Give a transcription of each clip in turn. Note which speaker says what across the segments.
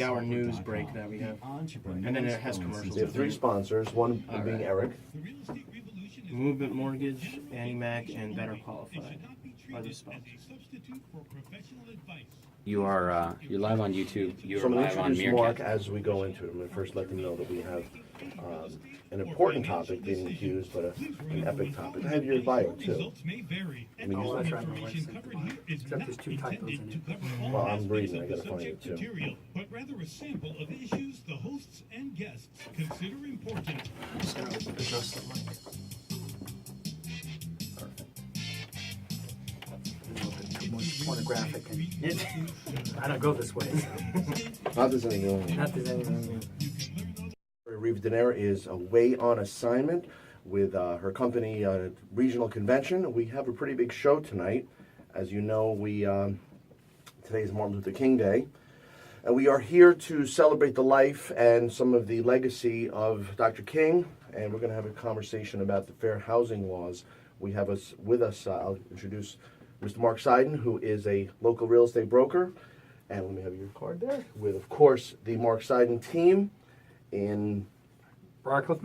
Speaker 1: Our news break that we have, and then it has commercials.
Speaker 2: We have three sponsors, one being Eric.
Speaker 1: Movement Mortgage, Annie Mac, and Better Qualified are the sponsors.
Speaker 3: You are you're live on YouTube. You're
Speaker 2: So I'm going
Speaker 3: live
Speaker 2: to
Speaker 3: on
Speaker 2: introduce Mark
Speaker 3: Meerkat.
Speaker 2: as we go into it. I'm going to first let them know that we have an important topic being accused, but an epic topic. I have your bio too. I mean,
Speaker 4: Oh, that's right. My wife's except there's two typos in it.
Speaker 2: well, I'm reading. I got to find it too.
Speaker 5: But rather a sample of issues the hosts and guests consider important.
Speaker 4: I'm just going to adjust the mic. Perfect. More pornographic, and I don't go this way. So.
Speaker 2: Not there's anything wrong.
Speaker 4: Not there's anything.
Speaker 2: Riva is away on assignment with her company regional convention. We have a pretty big show tonight. As you know, today is Martin Luther King Day, and we are here to celebrate the life and some of the legacy of Dr. King, and we're going to have a conversation about the fair housing laws. We have with us, I'll introduce Mr. Mark Seiden, who is a local real estate broker, and let me have your card there, with, of course, the Mark Seiden team in
Speaker 4: Briarcliff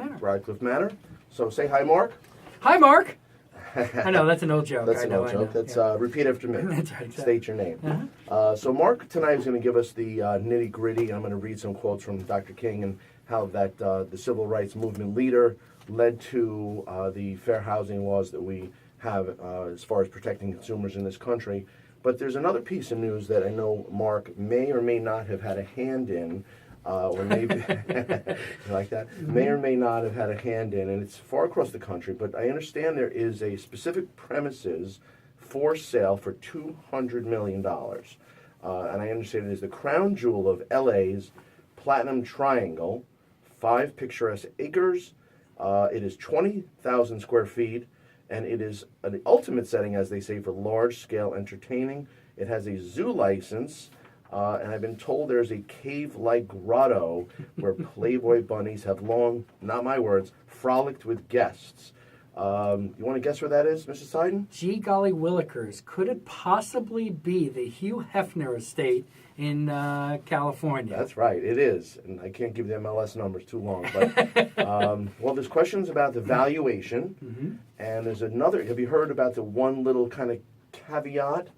Speaker 4: Manor.
Speaker 2: So say hi, Mark.
Speaker 4: Hi, Mark. I know, that's an old joke.
Speaker 2: That's
Speaker 4: I
Speaker 2: an
Speaker 4: know,
Speaker 2: old joke. That's
Speaker 4: yeah.
Speaker 2: repeat after me.
Speaker 4: That's right, exactly.
Speaker 2: State your name. So Mark tonight is going to give us the nitty gritty. I'm going to read some quotes from Dr. King and how that the civil rights movement leader led to the fair housing laws that we have as far as protecting consumers in this country. But there's another piece of news that I know Mark may or may not have had a hand in. Or maybe, you like that? May or may not have had a hand in, and it's far across the country, but I understand there is a specific premises for sale for $200 million. And I understand it is the crown jewel of LA's Platinum Triangle, 5 picturesque acres. It is 20,000 square feet, and it is an ultimate setting, as they say, for large-scale entertaining. It has a zoo license. And I've been told there's a cave-like grotto where Playboy bunnies have long, not my words, frolicked with guests. You want to guess where that is, Mr. Seiden?
Speaker 4: Gee golly willikers, could it possibly be the Hugh Hefner estate in California?
Speaker 2: That's right, it is. And I can't give the MLS numbers too long. But well, there's questions about the valuation. And there's another, have you heard about the one little kind of caveat?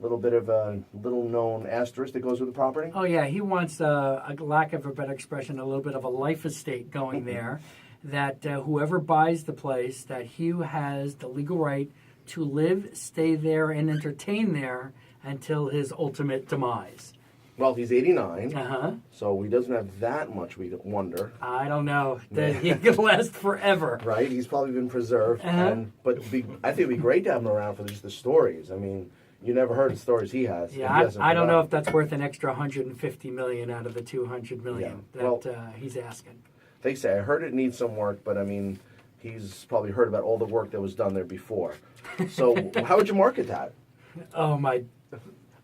Speaker 2: Little bit of a little-known asterisk that goes with the property?
Speaker 4: Oh, yeah. He wants, a lack of a better expression, a little bit of a life estate going there, that whoever buys the place, that Hugh has the legal right to live, stay there, and entertain there until his ultimate demise.
Speaker 2: Well, he's 89,
Speaker 4: Uh-huh.
Speaker 2: so he doesn't have that much, we wonder.
Speaker 4: I don't know. That he could last forever.
Speaker 2: Right? He's probably been preserved. But I think it'd be great to have him around for just the stories. I mean, you never heard the stories he has.
Speaker 4: Yeah, I don't know if that's worth an extra $150 million out of the $200 million he's asking.
Speaker 2: They say, I heard it needs some work, but I mean, he's probably heard about all the work that was done there before. So how would you market that?
Speaker 4: Oh, my,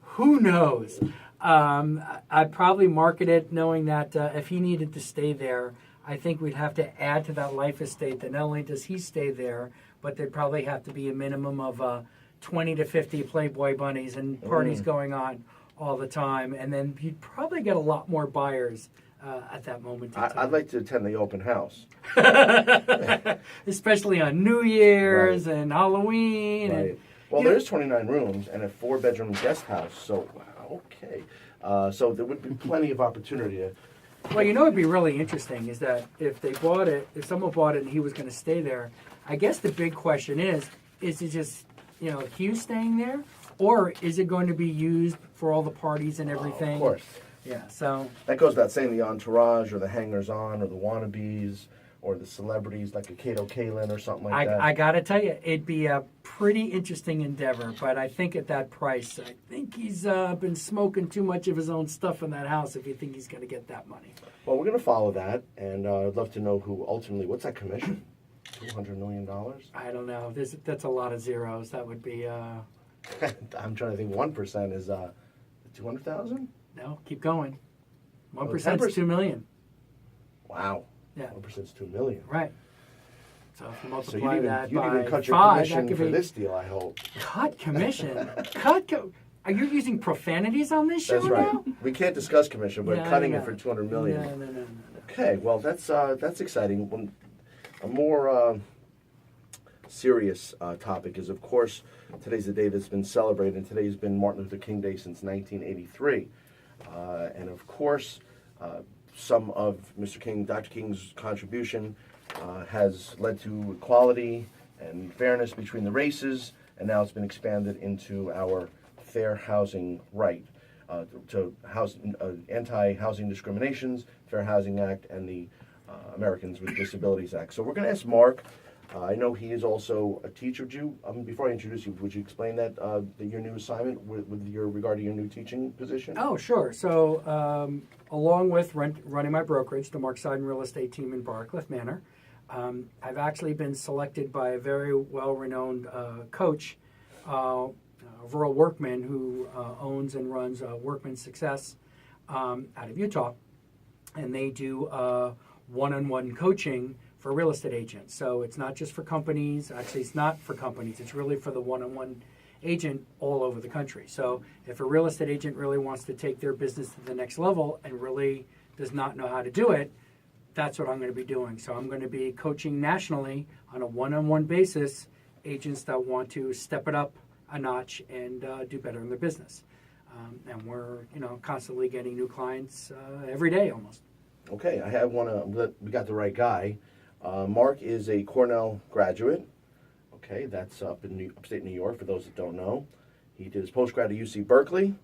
Speaker 4: who knows? I'd probably market it knowing that if he needed to stay there, I think we'd have to add to that life estate that not only does he stay there, but there'd probably have to be a minimum of 20 to 50 Playboy bunnies and parties going on all the time. And then you'd probably get a lot more buyers at that moment in time.
Speaker 2: I'd like to attend the open house.
Speaker 4: Especially on New Year's and Halloween.
Speaker 2: Right.
Speaker 4: And,
Speaker 2: Well, there's 29 rooms and a 4-bedroom guest house, so, okay. So there would be plenty of opportunity to...
Speaker 4: Well, you know what would be really interesting is that if someone bought it and he was going to stay there, I guess the big question is it just... Hugh staying there, or is it going to be used for all the parties and everything?
Speaker 2: Of course.
Speaker 4: Yeah, so...
Speaker 2: That goes without saying, the entourage, or the hangers-on, or the wannabes, or the celebrities like a Kato Kalin or something like that.
Speaker 4: I got to tell you, it'd be a pretty interesting endeavor, but I think at that price, I think he's been smoking too much of his own stuff in that house if you think he's going to get that money.
Speaker 2: Well, we're going to follow that, and I'd love to know who ultimately... What's that commission? $200 million?
Speaker 4: I don't know. That's a lot of zeros. That would be...
Speaker 2: I'm trying to think. 1% is 200,000?
Speaker 4: No, keep going. 1% is
Speaker 2: 10%.
Speaker 4: $2 million.
Speaker 2: Wow.
Speaker 4: Yeah.
Speaker 2: 1% is $2 million.
Speaker 4: Right. So if you
Speaker 2: So
Speaker 4: multiply that
Speaker 2: you'd
Speaker 4: by
Speaker 2: even cut your
Speaker 4: 5,
Speaker 2: commission
Speaker 4: that could
Speaker 2: for
Speaker 4: be...
Speaker 2: this deal, I hope.
Speaker 4: Cut commission? Are you using profanities on this show
Speaker 2: That's right.
Speaker 4: now?
Speaker 2: We can't discuss commission, but
Speaker 4: No,
Speaker 2: cutting
Speaker 4: no.
Speaker 2: it for $200 million.
Speaker 4: No.
Speaker 2: Okay, well that's exciting. A more serious topic is, of course, today's the day that's been celebrated, and today's been Martin Luther King Day since 1983. And of course, some of Dr. King's contribution has led to equality and fairness between the races, and now it's been expanded into our fair housing right, to Anti-Housing Discriminations, Fair Housing Act, and the Americans with Disabilities Act. So we're going to ask Mark. I know he is also a teacher. Before I introduce you, would you explain that your new assignment regarding your new teaching position?
Speaker 4: Oh, sure. So, along with running my brokerage, the Mark Seiden Real Estate team in Barcliff Manor, I've actually been selected by a very well-renowned coach, Verl Workman, who owns and runs Workman Success out of Utah, and they do one-on-one coaching for real estate agents. So it's not just for companies. Actually, it's not for companies. It's really for the one-on-one agent all over the country. So if a real estate agent really wants to take their business to the next level and really does not know how to do it, that's what I'm going to be doing. So I'm going to be coaching nationally on a one-on-one basis agents that want to step it up a notch and do better in their business. And we're constantly getting new clients every day almost.
Speaker 2: Okay, I have one. We got the right guy. Mark is a Cornell graduate. Okay, that's up in upstate New York, for those that don't know. He did his postgrad at UC Berkeley.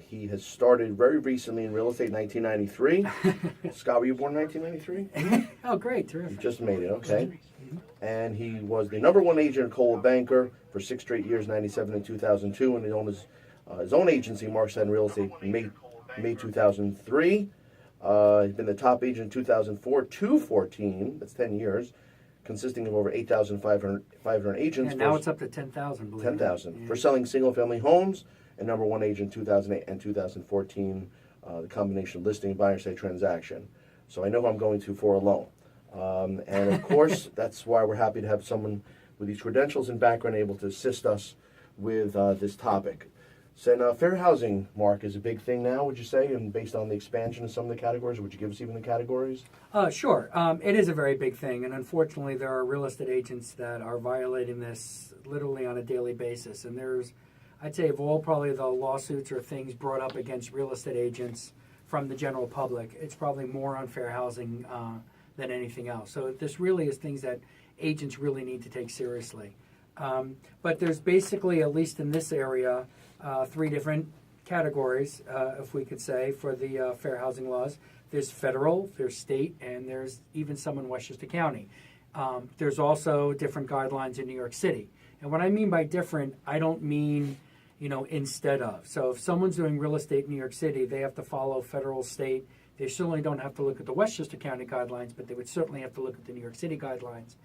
Speaker 2: He has started very recently in real estate in 1993. Scott, were you born in 1993?
Speaker 4: Oh, great,
Speaker 2: You
Speaker 4: terrific.
Speaker 2: just made it, okay. And he was the #1 agent at Coldwell Banker for 6 straight years, 97 and 2002, and he owned his own agency, Mark Seiden Real Estate, in May 2003. He's been the top agent in 2004 to 14, that's 10 years, consisting of over 8,500 agents.
Speaker 4: And now it's up to 10,000.
Speaker 2: 10,000 for selling single-family homes, and #1 agent 2008 and 2014, the combination of listing and buyer side transaction. So I know who I'm going to for a loan. And of course, that's why we're happy to have someone with these credentials and background able to assist us with this topic. So fair housing, Mark, is a big thing now, would you say? And based on the expansion of some of the categories, would you give us even the categories?
Speaker 4: Sure. It is a very big thing, and unfortunately, there are real estate agents that are violating this literally on a daily basis. And there's, I'd say, of all probably the lawsuits or things brought up against real estate agents from the general public, it's probably more on fair housing than anything else. So this really is things that agents really need to take seriously. But there's basically, at least in this area, 3 different categories, if we could say, for the fair housing laws. There's federal, there's state, and there's even some in Westchester County. There's also different guidelines in New York City. And what I mean by different, I don't mean, instead of. So if someone's doing real estate in New York City, they have to follow federal, state. They certainly don't have to look at the Westchester County guidelines, but they would certainly have to look at the New York City guidelines.